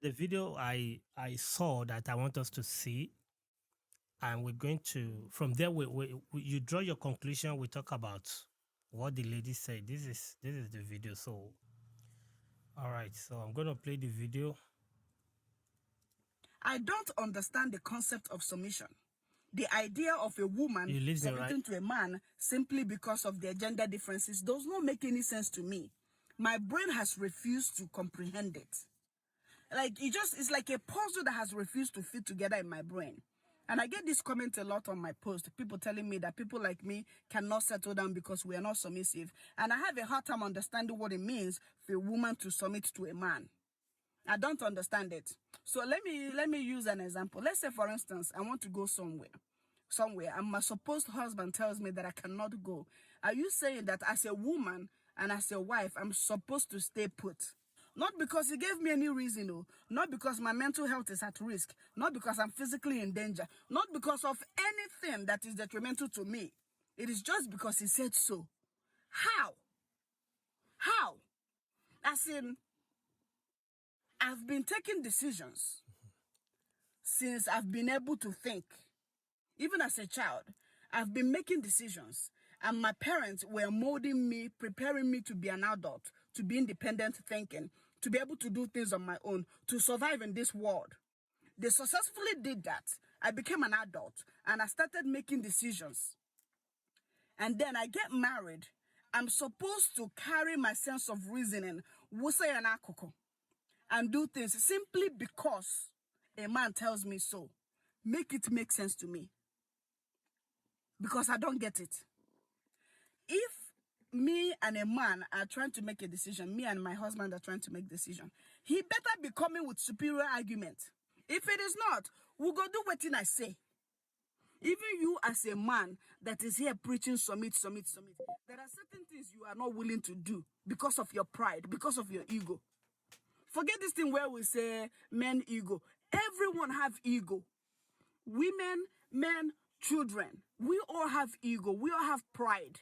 the video I saw that I want us to see, and we're going to from there you draw your conclusion. We talk about what the lady said. This is the video. So, all right. So I'm going to play the video. I don't understand the concept of submission. The idea of a woman submitting Right? to a man simply because of their gender differences does not make any sense to me. My brain has refused to comprehend it. Like, it's like a puzzle that has refused to fit together in my brain. And I get this comment a lot on my post, people telling me that people like me cannot settle down because we are not submissive. And I have a hard time understanding what it means for a woman to submit to a man. I don't understand it. So let me use an example. Let's say, for instance, I want to go somewhere, and my supposed husband tells me that I cannot go. Are you saying that as a woman and as a wife, I'm supposed to stay put? Not because he gave me any reason, no. Not because my mental health is at risk. Not because I'm physically in danger. Not because of anything that is detrimental to me. It is just because he said so. How? How? As in, I've been taking decisions since I've been able to think. Even as a child, I've been making decisions. And my parents were molding me, preparing me to be an adult, to be independent thinking, to be able to do things on my own, to survive in this world. They successfully did that. I became an adult and I started making decisions. And then I get married. I'm supposed to carry my sense of reasoning, and do things simply because a man tells me so. Make it make sense to me. Because I don't get it. If me and a man are trying to make a decision, me and my husband are trying to make a decision, he better be coming with superior argument. If it is not, we'll go do what I say. Even you as a man that is here preaching submit, there are certain things you are not willing to do because of your pride, because of your ego. Forget this thing where we say men ego. Everyone have ego. Women, men, children. We all have ego. We all have pride.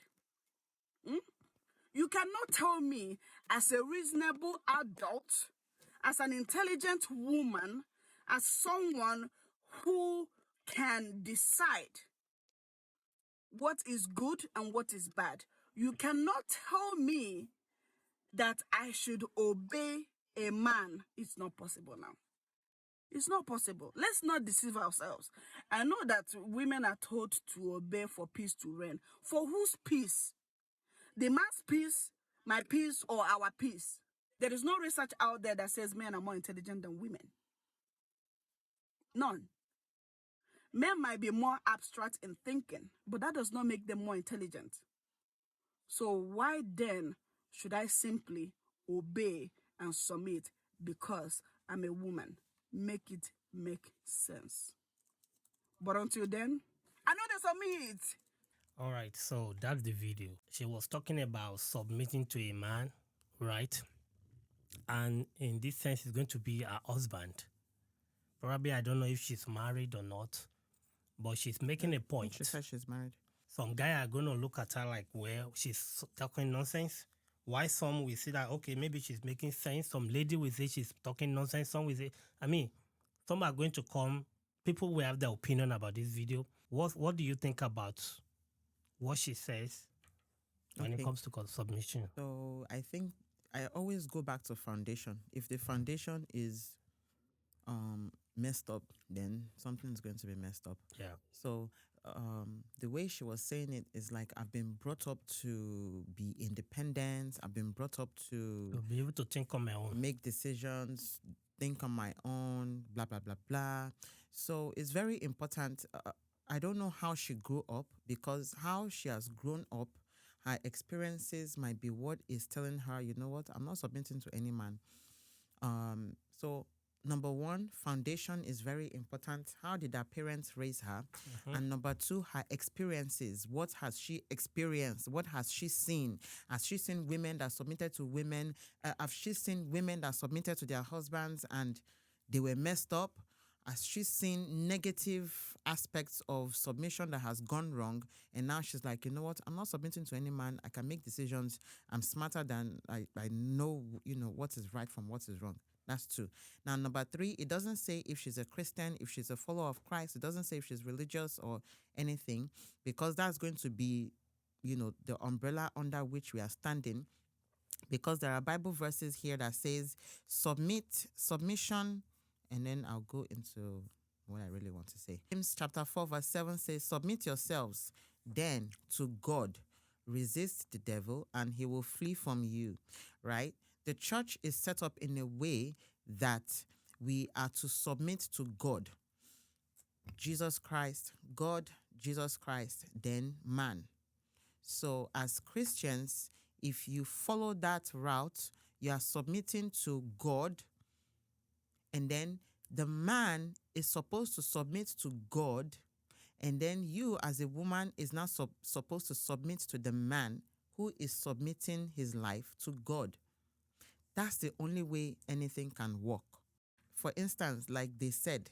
You cannot tell me as a reasonable adult, as an intelligent woman, as someone who can decide what is good and what is bad. You cannot tell me that I should obey a man. It's not possible now. It's not possible. Let's not deceive ourselves. I know that women are told to obey for peace to reign. For whose peace? The man's peace, my peace, or our peace? There is no research out there that says men are more intelligent than women. None. Men might be more abstract in thinking, but that does not make them more intelligent. So why then should I simply obey and submit because I'm a woman? Make it make sense. But until then, I know they submit. All right. So that's the video. She was talking about submitting to a man, right? And in this sense, it's going to be her husband. Probably, I don't know if she's married or not, but she's making a point. She said she's married. Some guy are going to look at her like, well, she's talking nonsense. Why some will say that, okay, maybe she's making sense. Some lady will say she's talking nonsense. Some will say, some are going to come. People will have their opinion about this video. What do you think about what she says when it comes to submission? So I think I always go back to foundation. If the foundation is messed up, then something's going to be messed up. Yeah. So the way she was saying it is like, I've been brought up to be independent. I've been brought up to be able to think on my own, make decisions, think on my own, blah, blah, blah, blah. So it's very important. I don't know how she grew up, because how she has grown up, her experiences might be what is telling her, you know what, I'm not submitting to any man. So number one, foundation is very important. How did her parents raise her? And number two, her experiences. What has she experienced? What has she seen? Has she seen women that submitted to women? Have she seen women that submitted to their husbands and they were messed up? Has she seen negative aspects of submission that has gone wrong? And now she's like, you know what? I'm not submitting to any man. I can make decisions. I'm smarter than I know, what is right from what is wrong. That's 2. Now, number 3, it doesn't say if she's a Christian, if she's a follower of Christ. It doesn't say if she's religious or anything, because that's going to be, the umbrella under which we are standing. Because there are Bible verses here that says submission, and then I'll go into what I really want to say. James chapter 4 verse 7 says, submit yourselves then to God, resist the devil, and he will flee from you, right? The church is set up in a way that we are to submit to God, Jesus Christ, God, Jesus Christ, then man. So as Christians, if you follow that route, you are submitting to God, and then the man is supposed to submit to God, and then you as a woman is now supposed to submit to the man who is submitting his life to God. That's the only way anything can work. For instance, like they said,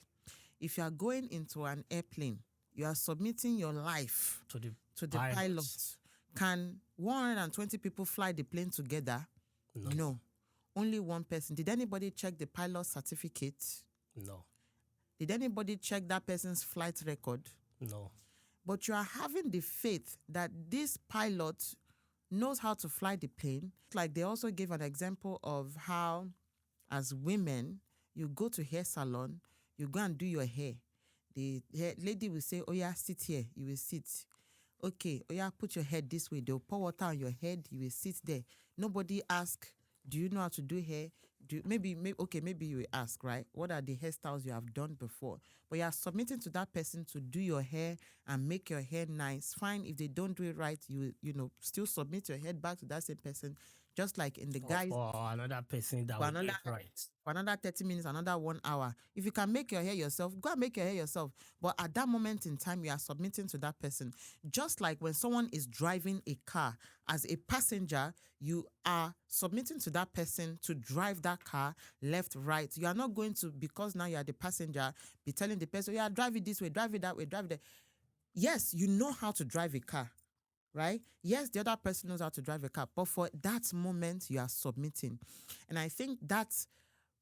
if you are going into an airplane, you are submitting your life To the to the pilot. Can 120 people fly the plane together? No. Only one person. Did anybody check the pilot's certificate? No. Did anybody check that person's flight record? No. But you are having the faith that this pilot knows how to fly the plane. Like they also gave an example of how, as women, you go to hair salon, you go and do your hair. The hair lady will say, oh yeah, sit here. You will sit. Okay, oh yeah, put your head this way. They'll pour water on your head. You will sit there. Nobody ask, do you know how to do hair? Maybe you will ask, right? What are the hairstyles you have done before? But you are submitting to that person to do your hair and make your hair nice. Fine, if they don't do it right, you still submit your head back to that same person. Just like in the guys, or another person that will do it right. For another 30 minutes, another 1 hour. If you can make your hair yourself, go and make your hair yourself. But at that moment in time, you are submitting to that person. Just like when someone is driving a car, as a passenger, you are submitting to that person to drive that car left, right. You are not going to, because now you are the passenger, be telling the person, yeah, drive it this way, drive it that way, drive it that. Yes, you know how to drive a car, right? Yes, the other person knows how to drive a car, but for that moment, you are submitting. And I think that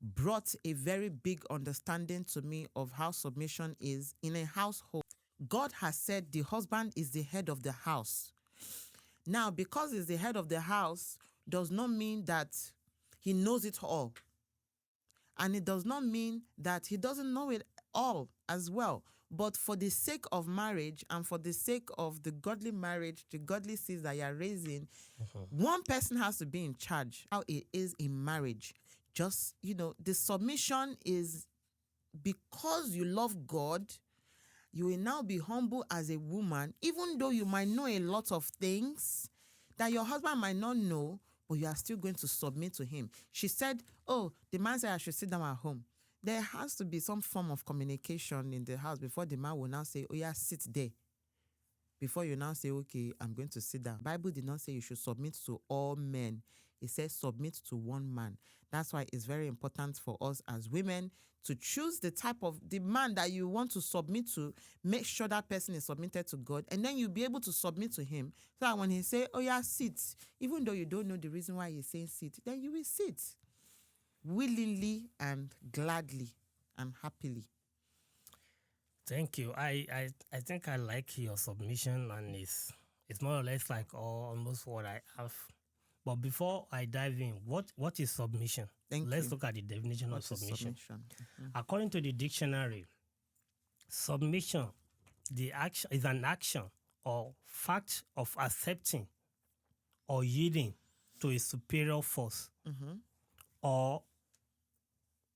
brought a very big understanding to me of how submission is in a household. God has said the husband is the head of the house. Now, because he's the head of the house does not mean that he knows it all. And it does not mean that he doesn't know it all as well. But for the sake of marriage and for the sake of the godly marriage, the godly seeds that you are raising, one person has to be in charge. How it is in marriage. Just, the submission is because you love God, you will now be humble as a woman, even though you might know a lot of things that your husband might not know, but you are still going to submit to him. She said, oh, the man said I should sit down at home. There has to be some form of communication in the house before the man will now say, oh yeah, sit there. Before you now say, okay, I'm going to sit down. Bible did not say you should submit to all men. It says submit to one man. That's why it's very important for us as women to choose the type of the man that you want to submit to. Make sure that person is submitted to God, and then you'll be able to submit to him. So that when he say, oh yeah, sit, even though you don't know the reason why he's saying sit, then you will sit willingly and gladly and happily. Thank you. I think I like your submission, and it's more or less like almost what I have. But before I dive in, what is submission? Let's look at the definition of submission. According to the dictionary, submission, the action is an action or fact of accepting or yielding to a superior force or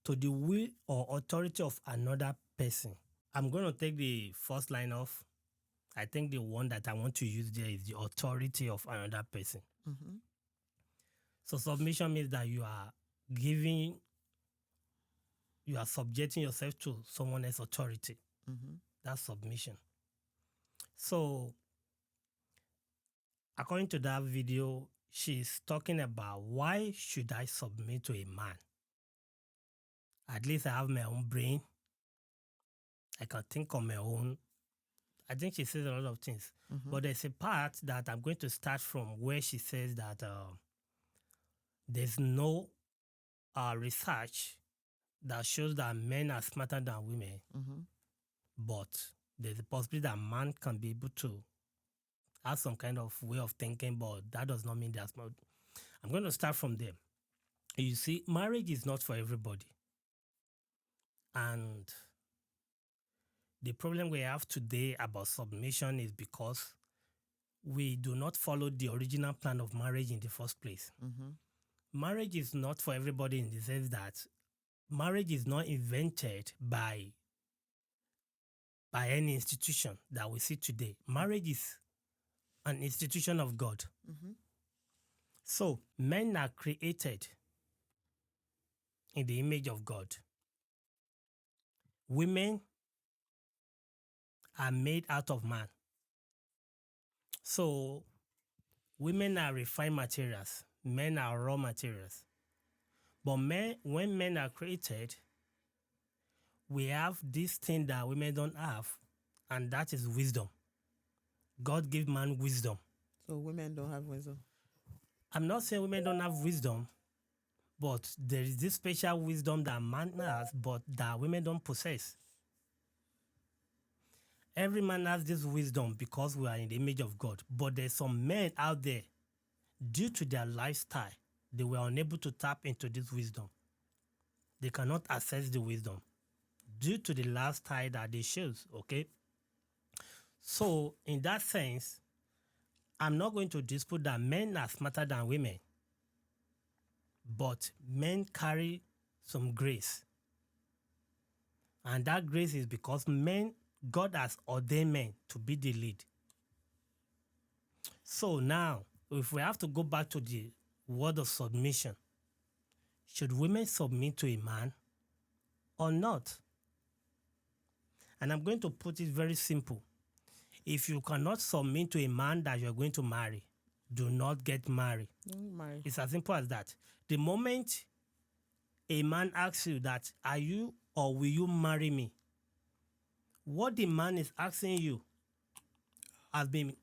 to the will or authority of another person. I'm going to take the first line off. I think the one that I want to use there is the authority of another person. So submission means that you are subjecting yourself to someone else's authority. That's submission. So according to that video, she's talking about why should I submit to a man? At least I have my own brain. I can think on my own. I think she says a lot of things. But there's a part that I'm going to start from where she says that there's no research that shows that men are smarter than women, but there's a possibility that man can be able to have some kind of way of thinking, but that does not mean they're smart. I'm going to start from there. You see, marriage is not for everybody. And the problem we have today about submission is because we do not follow the original plan of marriage in the first place. Marriage is not for everybody in the sense that marriage is not invented by any institution that we see today. Marriage is an institution of God. So men are created in the image of God. Women are made out of man. So women are refined materials. Men are raw materials. But when men are created, we have this thing that women don't have, and that is wisdom. God gave man wisdom. So women don't have wisdom. I'm not saying women don't have wisdom, but there is this special wisdom that man has, but that women don't possess. Every man has this wisdom because we are in the image of God. But there's some men out there, due to their lifestyle, they were unable to tap into this wisdom. They cannot access the wisdom due to the lifestyle that they choose, okay? So, in that sense, I'm not going to dispute that men are smarter than women, but men carry some grace. And that grace is because God has ordained men to be the lead. So now, if we have to go back to the word of submission, should women submit to a man or not? And I'm going to put it very simple. If you cannot submit to a man that you're going to marry, do not get married. Don't marry. It's as simple as that. The moment a man asks you that, are you or will you marry me? What the man is asking you has been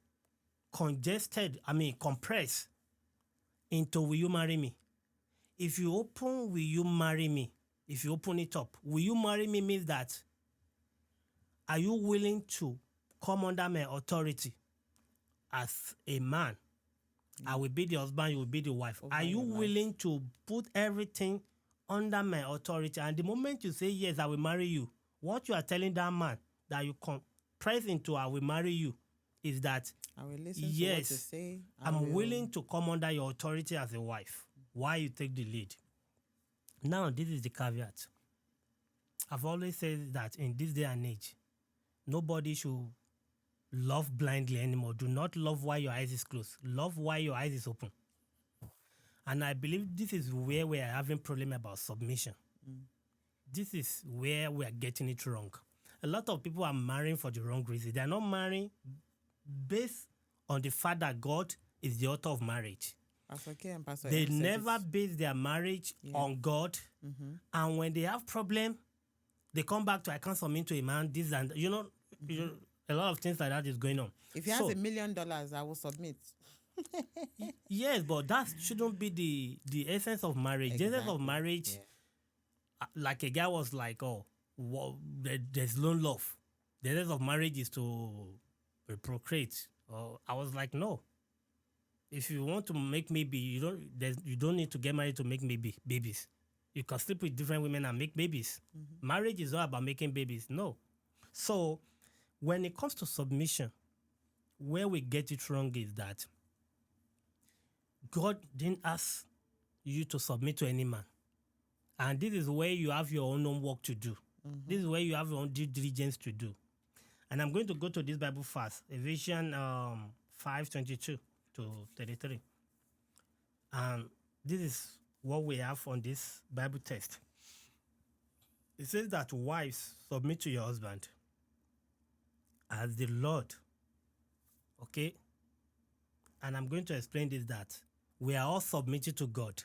compressed into will you marry me? If you open will you marry me, if you open it up, will you marry me means that are you willing to come under my authority as a man? I will be the husband, you will be the wife. Over Are you your life. willing to put everything under my authority? And the moment you say, yes, I will marry you, what you are telling that man that you compress into I will marry you is that, I will listen yes, to what you say. I'm willing to come under your authority as a wife. Why you take the lead? Now, this is the caveat. I've always said that in this day and age, nobody should love blindly anymore. Do not love while your eyes is closed. Love while your eyes is open. And I believe this is where we are having problem about submission. This is where we are getting it wrong. A lot of people are marrying for the wrong reason. They are not marrying based on the fact that God is the author of marriage. Pastor K and Pastor They M said never it. base their marriage on God. And when they have problem, they come back to I can't submit to a man, this and a lot of things like that is going on. If he has $1 million, I will submit. Yes, but that shouldn't be the essence of marriage. The essence of Exactly. marriage, like a guy was like, there's no love. The essence of marriage is to procreate. I was like, no. If you want to make baby, you don't need to get married to make babies. You can sleep with different women and make babies. Marriage is not about making babies. No. So when it comes to submission, where we get it wrong is that God didn't ask you to submit to any man. And this is where you have your own homework to do. This is where you have your own due diligence to do. And I'm going to go to this Bible fast, Ephesians 5:22 to 33. And this is what we have on this Bible text. It says that wives, submit to your husband as the Lord. Okay? And I'm going to explain this that we are all submitted to God,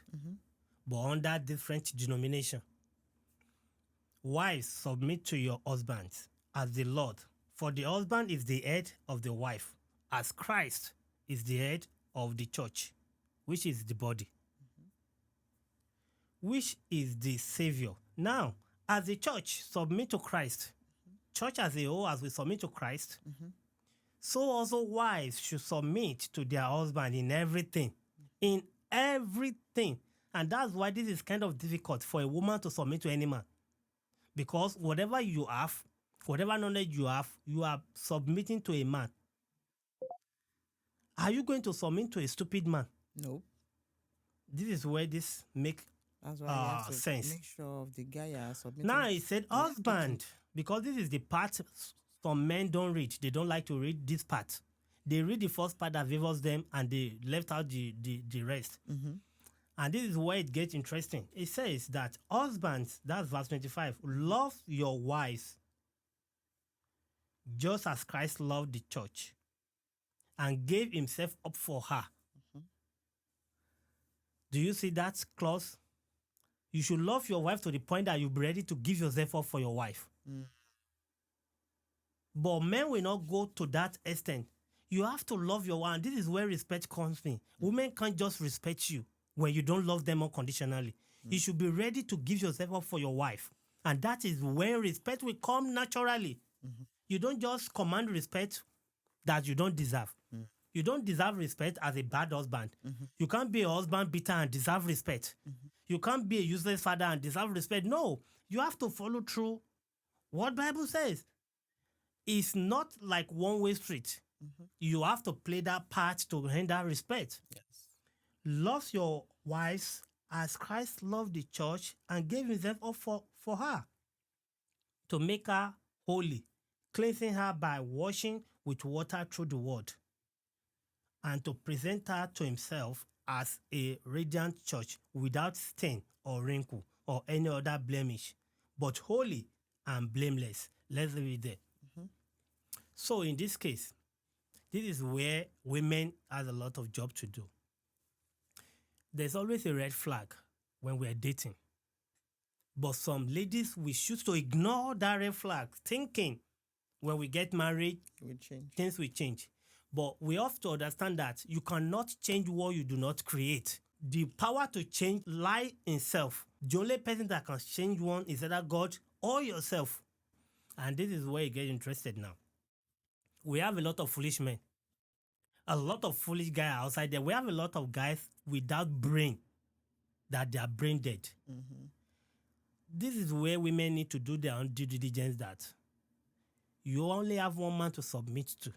but under different denomination. Wives, submit to your husbands as the Lord. For the husband is the head of the wife, as Christ is the head of the church, which is the body, which is the Savior. Now, as the church submit to Christ, church as a whole, as we submit to Christ, so also wives should submit to their husband in everything. In everything. And that's why this is kind of difficult for a woman to submit to any man. Because whatever you have, whatever knowledge you are submitting to a man. Are you going to submit to a stupid man? No. This is where this make That's why you have to sense. make sure of the guy you are submitting. Now he said husband, because this is the part some men don't read. They don't like to read this part. They read the first part that favors them and they left out the rest. And this is where it gets interesting. It says that husbands, that's verse 25, love your wives just as Christ loved the church and gave himself up for her. Do you see that clause? You should love your wife to the point that you'll be ready to give yourself up for your wife. But men will not go to that extent. You have to love your wife. And this is where respect comes in. Women can't just respect you when you don't love them unconditionally. You should be ready to give yourself up for your wife. And that is where respect will come naturally. You don't just command respect that you don't deserve. You don't deserve respect as a bad husband. You can't be a husband beater and deserve respect. You can't be a useless father and deserve respect. No, you have to follow through what Bible says. It's not like one-way street. You have to play that part to render respect. Yes. Love your wives as Christ loved the church and gave himself up for her, to make her holy, cleansing her by washing with water through the word, and to present her to himself as a radiant church without stain or wrinkle or any other blemish, but holy and blameless. Let's leave it there. So in this case, this is where women have a lot of job to do. There's always a red flag when we're dating. But some ladies, we choose to ignore that red flag, thinking when we get married, things will change. But we have to understand that you cannot change what you do not create. The power to change lies in self. The only person that can change one is either God or yourself. And this is where you get interested now. We have a lot of foolish men. A lot of foolish guys outside there. We have a lot of guys without brain, that they are brain dead. This is where women need to do their own due diligence, that you only have one man to submit to.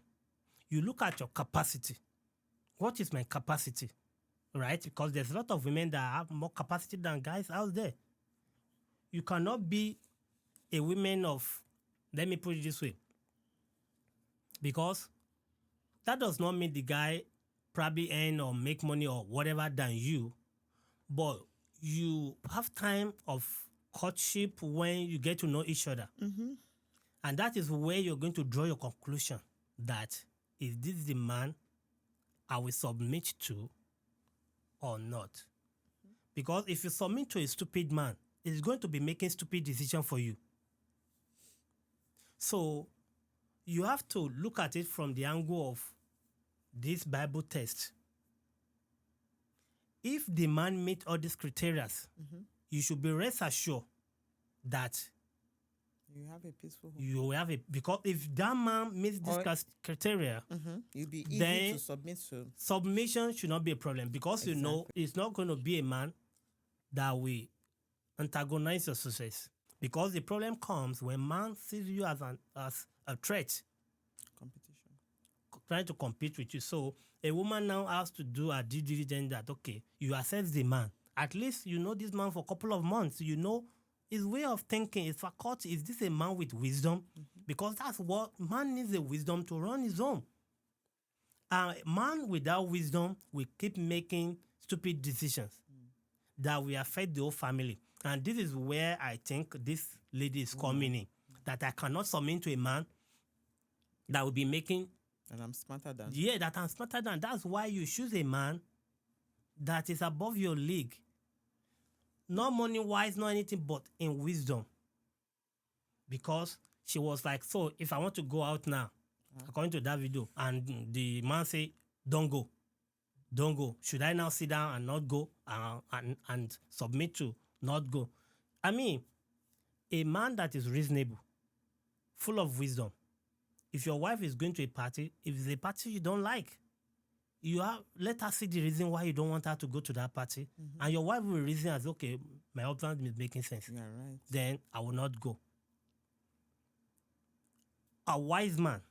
You look at your capacity. What is my capacity? Right? Because there's a lot of women that have more capacity than guys out there. You cannot be a woman of, let me put it this way, because that does not mean the guy probably earn or make money or whatever than you, but you have time of courtship when you get to know each other. And that is where you're going to draw your conclusion that is this the man I will submit to or not? Because if you submit to a stupid man, it's going to be making stupid decisions for you. So you have to look at it from the angle of this Bible text. If the man meets all these criteria, you should be rest assured that you have a peaceful home. You have a, because if that man meets this criteria, it'll be easy then to submit to. Submission should not be a problem, because you know it's not going to be a man that will antagonize your success. Because the problem comes when man sees you as a threat, Competition. trying to compete with you. So a woman now has to do a due diligence that, okay, you assess the man. At least you know this man for a couple of months. You know his way of thinking, his faculty. Is this a man with wisdom? Because that's what man needs, a wisdom to run his home. A man without wisdom will keep making stupid decisions that will affect the whole family. And this is where I think this lady is coming in. That I cannot submit to a man that will be making... And I'm smarter than. Yeah, that I'm smarter than. That's why you choose a man that is above your league. Not money-wise, not anything, but in wisdom. Because she was like, so if I want to go out now, according to that video, and the man say, don't go. Don't go. Should I now sit down and not go and submit to not go? I mean, A man that is reasonable, full of wisdom. If your wife is going to a party, if it's a party you don't like, let her see the reason why you don't want her to go to that party. And your wife will reason as, okay, my husband is making sense. Yeah, right. Then I will not go. A wise man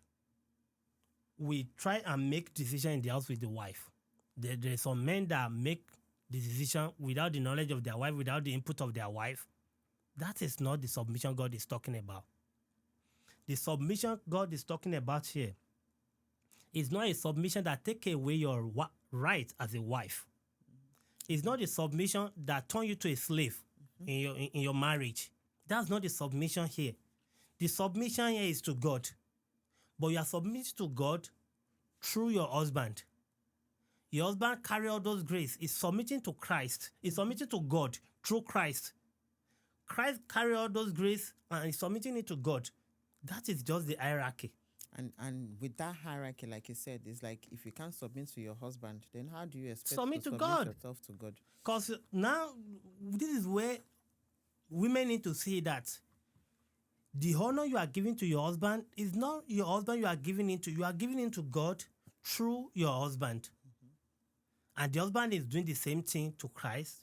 will try and make decision in the house with the wife. There's some men that make the decision without the knowledge of their wife, without the input of their wife. That is not the submission God is talking about. The submission God is talking about here is not a submission that take away your right as a wife. It's not a submission that turn you to a slave in your marriage. That's not the submission here. The submission here is to God. But you are submitted to God through your husband. Your husband carry all those grace. Is submitting to Christ. Is submitting to God through Christ. Christ carry all those grace and is submitting it to God. That is just the hierarchy. And with that hierarchy, like you said, it's like if you can't submit to your husband, then how do you expect Submit to to submit God. yourself to God? Because now, this is where women need to see that the honor you are giving to your husband is not your husband you are giving into. You are giving into God through your husband. And the husband is doing the same thing to Christ.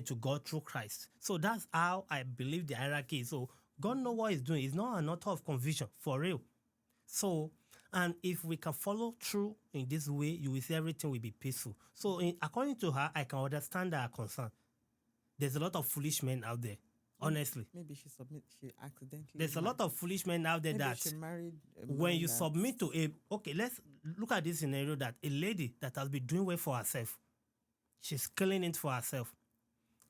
To God through Christ. So that's how I believe the hierarchy is. So God knows what he's doing. It's not an author of conviction, for real. So, and if we can follow through in this way, you will see everything will be peaceful. So, according to her, I can understand her concern. There's a lot of foolish men out there, honestly. Maybe she accidentally. There's a lot of foolish men out there maybe that she married when you submit to let's look at this scenario that a lady that has been doing well for herself, she's killing it for herself.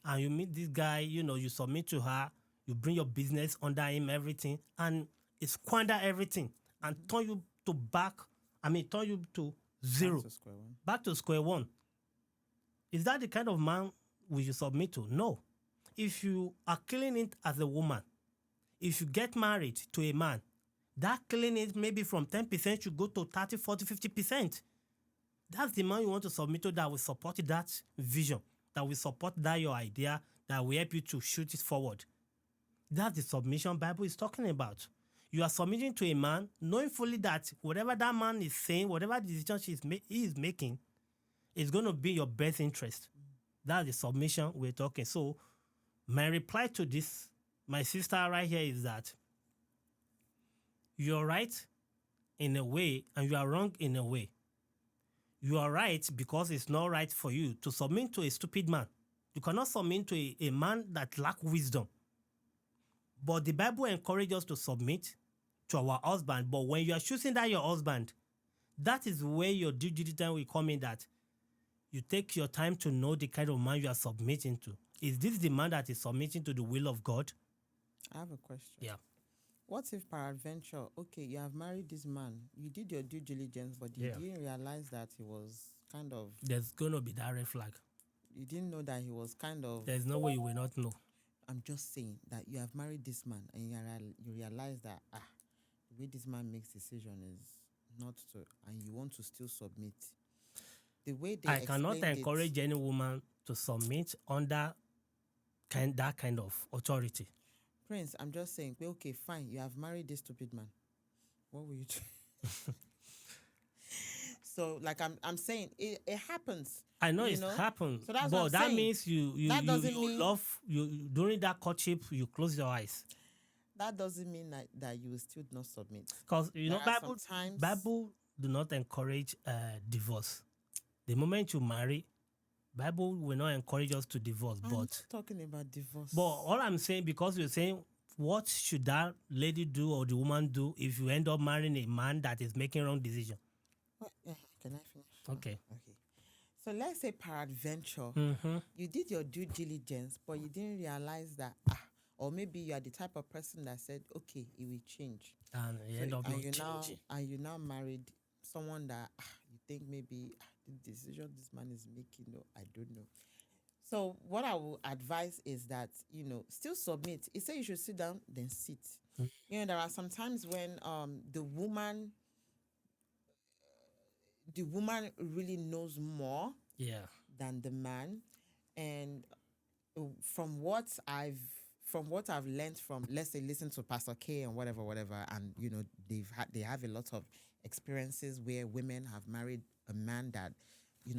And you meet this guy, you submit to her, you bring your business under him, everything, and it squander everything and turn you to zero. Back to square one. Is that the kind of man we should submit to? No. If you are killing it as a woman, if you get married to a man, that killing it maybe from 10% you go to 30, 40, 50%. That's the man you want to submit to that will support that vision, that will support that your idea, that will help you to shoot it forward. That's the submission Bible is talking about. You are submitting to a man, knowing fully that whatever that man is saying, whatever decision he is making, is going to be your best interest. That's the submission we're talking. So my reply to this, my sister right here, is that you're right in a way and you are wrong in a way. You are right because it's not right for you to submit to a stupid man. You cannot submit to a man that lacks wisdom. But the Bible encourages us to submit to our husband. But when you are choosing that your husband, that is where your due diligence will come in, that you take your time to know the kind of man you are submitting to. Is this the man that is submitting to the will of God? I have a question. Yeah. What if peradventure, okay, you have married this man, you did your due diligence, but you didn't realize that he was kind of... There's going to be that red flag. You didn't know that he was kind of... There's no way you will not know. I'm just saying that you have married this man and you realize that, the way this man makes decision is not to, and you want to still submit. The way they I cannot encourage any woman to submit under that kind of authority. Prince, I'm just saying, okay, fine, you have married this stupid man. What will you do? So, like I'm saying, it happens. I know it happens, so that's but that means you love during that courtship you close your eyes. That doesn't mean that you will still not submit. Because Bible do not encourage divorce. The moment you marry, Bible will not encourage us to divorce. I'm not talking about divorce. But all I'm saying, because you're saying, what should that lady do or the woman do if you end up marrying a man that is making wrong decision? Can I finish? Okay. So let's say peradventure, you did your due diligence, but you didn't realize that, or maybe you are the type of person that said, okay, it will change. And you end up not changing. And you now married someone that you think maybe the decision this man is making, I don't know. So what I will advise is that, still submit. He said you should sit down, then sit. There are some times when the woman really knows more than the man. And from what I've from what I've learned from, let's say, listen to Pastor K and whatever, and they have a lot of experiences where women have married a man that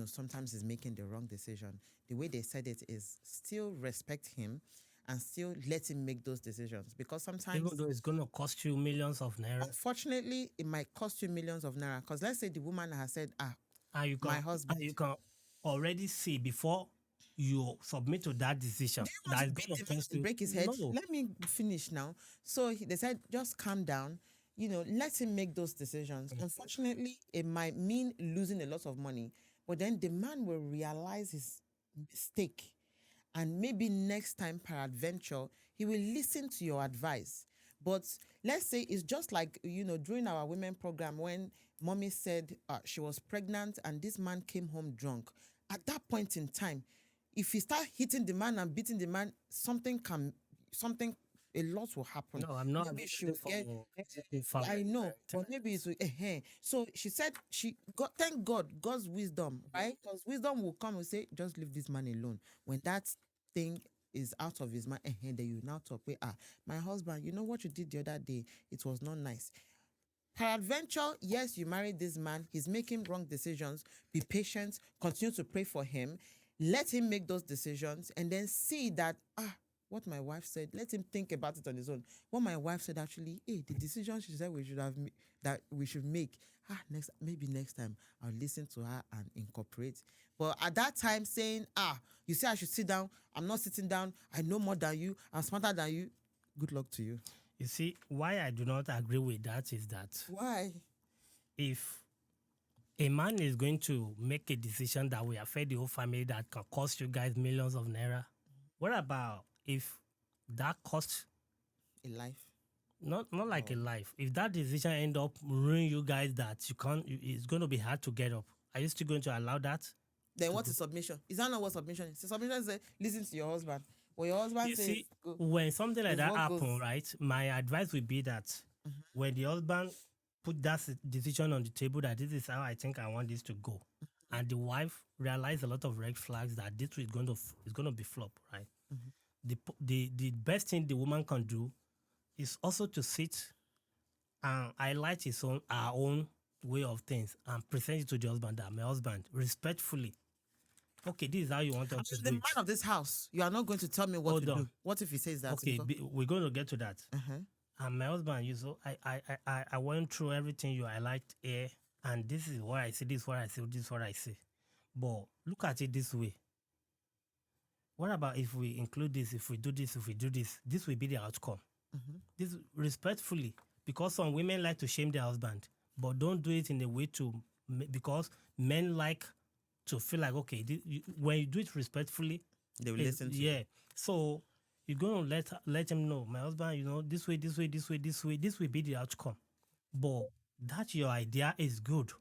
sometimes is making the wrong decision. The way they said it is still respect him and still let him make those decisions, because sometimes, even though it's going to cost you millions of naira, unfortunately, it might cost you millions of naira. Because let's say the woman has said, and you can, my husband, and you can already see before you submit to that decision that is going to cost you. break his head. No. Let me finish now. So they said, just calm down. Let him make those decisions. Unfortunately, it might mean losing a lot of money, but then the man will realize his mistake, and maybe next time, peradventure, he will listen to your advice. But let's say it's just like, during our women program, when mommy said she was pregnant and this man came home drunk. At that point in time, if he start hitting the man and beating the man, a lot will happen. No, I'm not. Maybe she'll get, I know, but maybe it's so she said thank God, God's wisdom, right? Because wisdom will come and say, just leave this man alone. When that thing is out of his mind, then you now talk, my husband, you know what you did the other day? It was not nice. Peradventure, yes, you married this man. He's making wrong decisions. Be patient. Continue to pray for him. Let him make those decisions, and then see that, what my wife said, let him think about it on his own. What my wife said, actually, the decision she said that we should make, maybe next time I'll listen to her and incorporate. But at that time, saying, you say I should sit down, I'm not sitting down, I know more than you, I'm smarter than you, good luck to you. You see, why I do not agree with that is that Why? if a man is going to make a decision that will affect the whole family that can cost you guys millions of naira, what about if that costs a life? Not like a life. If that decision end up ruining you guys, that you can't, it's going to be hard to get up. Are you still going to allow that? Then what is submission? Is that not what submission is? So submission is listen to your husband. What your husband says. See, when something like that happens, right? My advice would be that when the husband put that decision on the table, that this is how I think I want this to go, and the wife realize a lot of red flags that this is going to be flop, right? The best thing the woman can do is also to sit and highlight our own way of things and present it to the husband, that my husband, respectfully, okay, this is how you want us to do it. The man of this house, you are not going to tell me what to do. What if he says that? Okay, we're going to get to that. And my husband, I went through everything you highlight here, and this is what I see, this is what I see, this is what I see. But look at it this way. What about if we include this, if we do this, this will be the outcome. This respectfully, because some women like to shame their husband, but don't do it in a way because men like to feel like, okay, when you do it respectfully, they will listen to you. Yeah. So you're going to let him know, my husband, this way, this will be the outcome. But that your idea is good.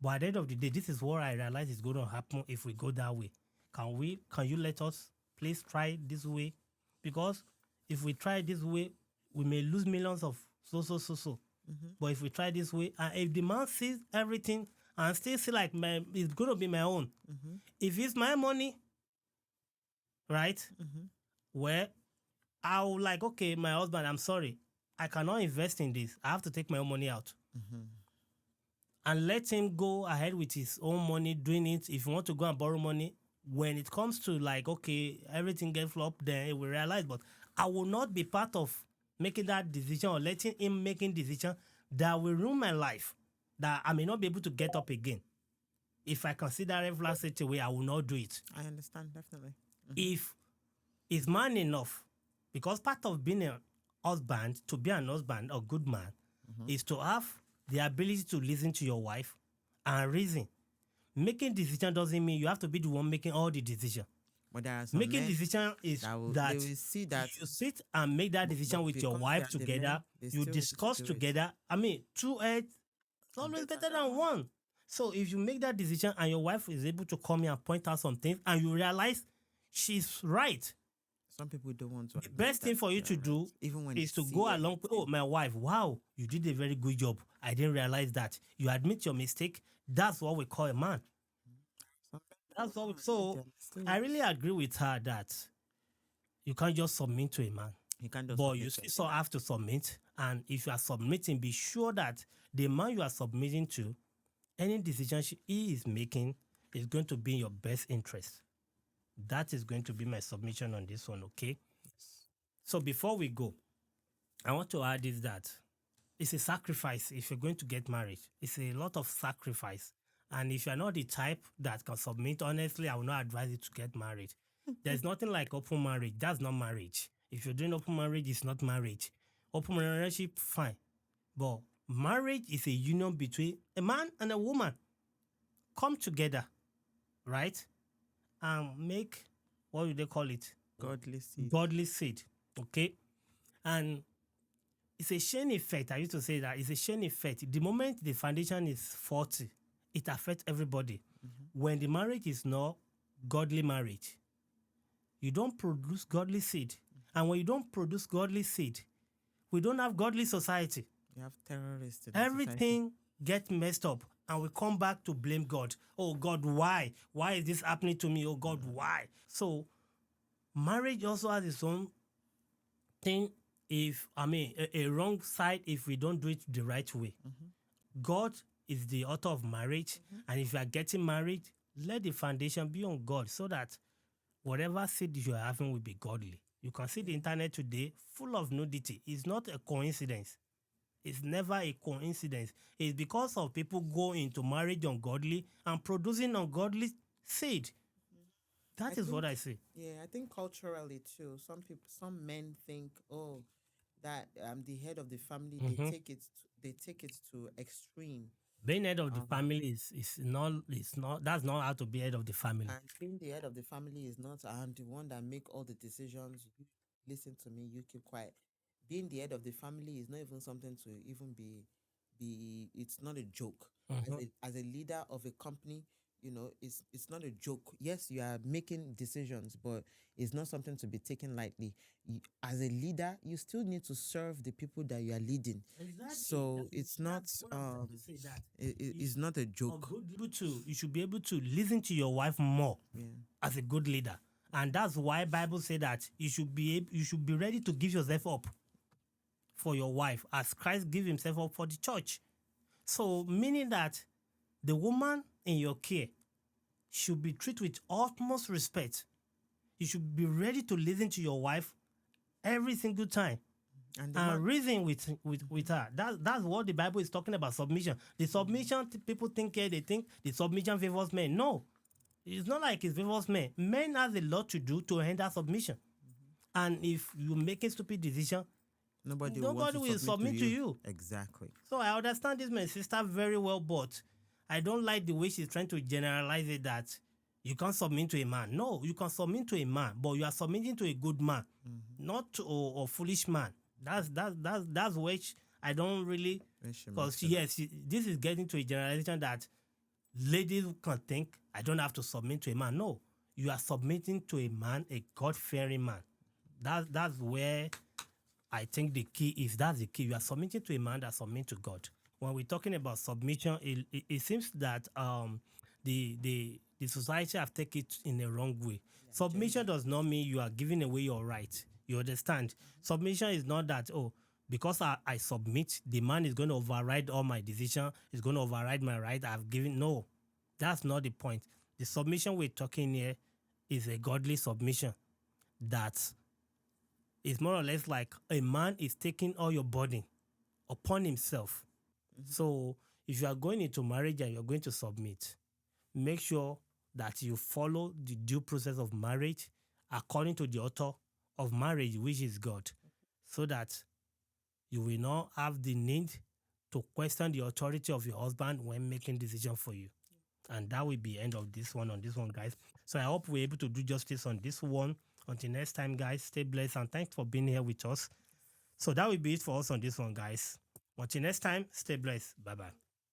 But at the end of the day, this is what I realize is going to happen if we go that way. Can you let us please try this way? Because if we try this way, we may lose millions of so. But if we try this way, and if the man sees everything and still see like it's going to be my own, if it's my money, right? Well, I will like, okay, my husband, I'm sorry, I cannot invest in this. I have to take my own money out. And let him go ahead with his own money doing it. If you want to go and borrow money, when it comes to like, okay, everything gets flopped, then we realize, but I will not be part of making that decision or letting him making decision that will ruin my life, that I may not be able to get up again. If I consider red flag such a way, I will not do it. I understand, definitely. If it's man enough, because part of being a husband, to be an husband or good man, is to have the ability to listen to your wife and reason. Making decision doesn't mean you have to be the one making all the decision. But there are some making decision is they will see that you sit and make that decision with your wife together. You discuss together. I mean, two heads is always better than one. So if you make that decision and your wife is able to come here and point out some things and you realize she's right, some people don't want to. The best thing for you to do is to go along. Oh, my wife, wow, you did a very good job. I didn't realize that. You admit your mistake. That's what we call a man. That's what so I really agree with her that you can't just submit to a man. He can't just but you submit to still anyone. have to submit. And if you are submitting, be sure that the man you are submitting to, any decision he is making is going to be in your best interest. That is going to be my submission on this one, okay? So before we go, I want to add is that it's a sacrifice if you're going to get married. It's a lot of sacrifice. And if you're not the type that can submit, honestly, I will not advise you to get married. There's nothing like open marriage. That's not marriage. If you're doing open marriage, it's not marriage. Open relationship, fine. But marriage is a union between a man and a woman. Come together, right? And make, what do they call it? Godly seed. Godly seed. Okay? And it's a chain effect. I used to say that it's a chain effect. The moment the foundation is faulty, it affects everybody. When the marriage is not godly marriage, you don't produce godly seed. And when you don't produce godly seed, we don't have godly society. You have terrorists in the society. Everything gets messed up. And we come back to blame God. Oh God, why? Why is this happening to me? Oh God, why? So marriage also has its own thing. If a wrong side, if we don't do it the right way. God is the author of marriage, and if you are getting married, let the foundation be on God, so that whatever seed you are having will be godly. You can see the internet today full of nudity. It's not a coincidence. It's never a coincidence. It's because of people going into marriage ungodly and producing ungodly seed. That is what I say. Yeah, I think culturally too. Some men think, oh, that the head of the family. They take it to extreme. Being head of the family is not that's not how to be head of the family. And being the head of the family is not, I'm the one that make all the decisions. You listen to me, you keep quiet. Being the head of the family is not even something to even be. It's not a joke. As a leader of a company, it's not a joke. Yes, you are making decisions, but it's not something to be taken lightly. As a leader, you still need to serve the people that you are leading. Exactly. So it's not it's not a joke. You should be able to listen to your wife more as a good leader. And that's why Bible say that you should be ready to give yourself up for your wife as Christ gave himself up for the church. So meaning that the woman in your care should be treated with utmost respect. You should be ready to listen to your wife every single time and reason with her. That's what the Bible is talking about, submission. The submission, people think here, they think the submission favors men. No, it's not like it favors men. Men has a lot to do to handle submission. And if you make a stupid decision, nobody will submit to you. Exactly. So I understand this my sister very well, but I don't like the way she's trying to generalize it that you can't submit to a man. No, you can submit to a man, but you are submitting to a good man, not to a foolish man. That's which I don't really, because yes, this is getting to a generalization that ladies can think I don't have to submit to a man. No, you are submitting to a man, a God-fearing man. That's where I think the key is. That's the key. You are submitting to a man that submits to God. When we're talking about submission, it seems that the society have taken it in the wrong way. Submission does not mean you are giving away your right. You understand? Submission is not that, because I submit, the man is going to override all my decision, is going to override my right I've given. No, that's not the point. The submission we're talking here is a godly submission that is more or less like a man is taking all your burden upon himself. So if you are going into marriage and you're going to submit, make sure that you follow the due process of marriage according to the author of marriage, which is God, so that you will not have the need to question the authority of your husband when making decision for you. And that will be the end of this one on this one, guys. So I hope we're able to do justice on this one. Until next time, guys, stay blessed and thanks for being here with us. So that will be it for us on this one, guys. Until next time, stay blessed. Bye-bye.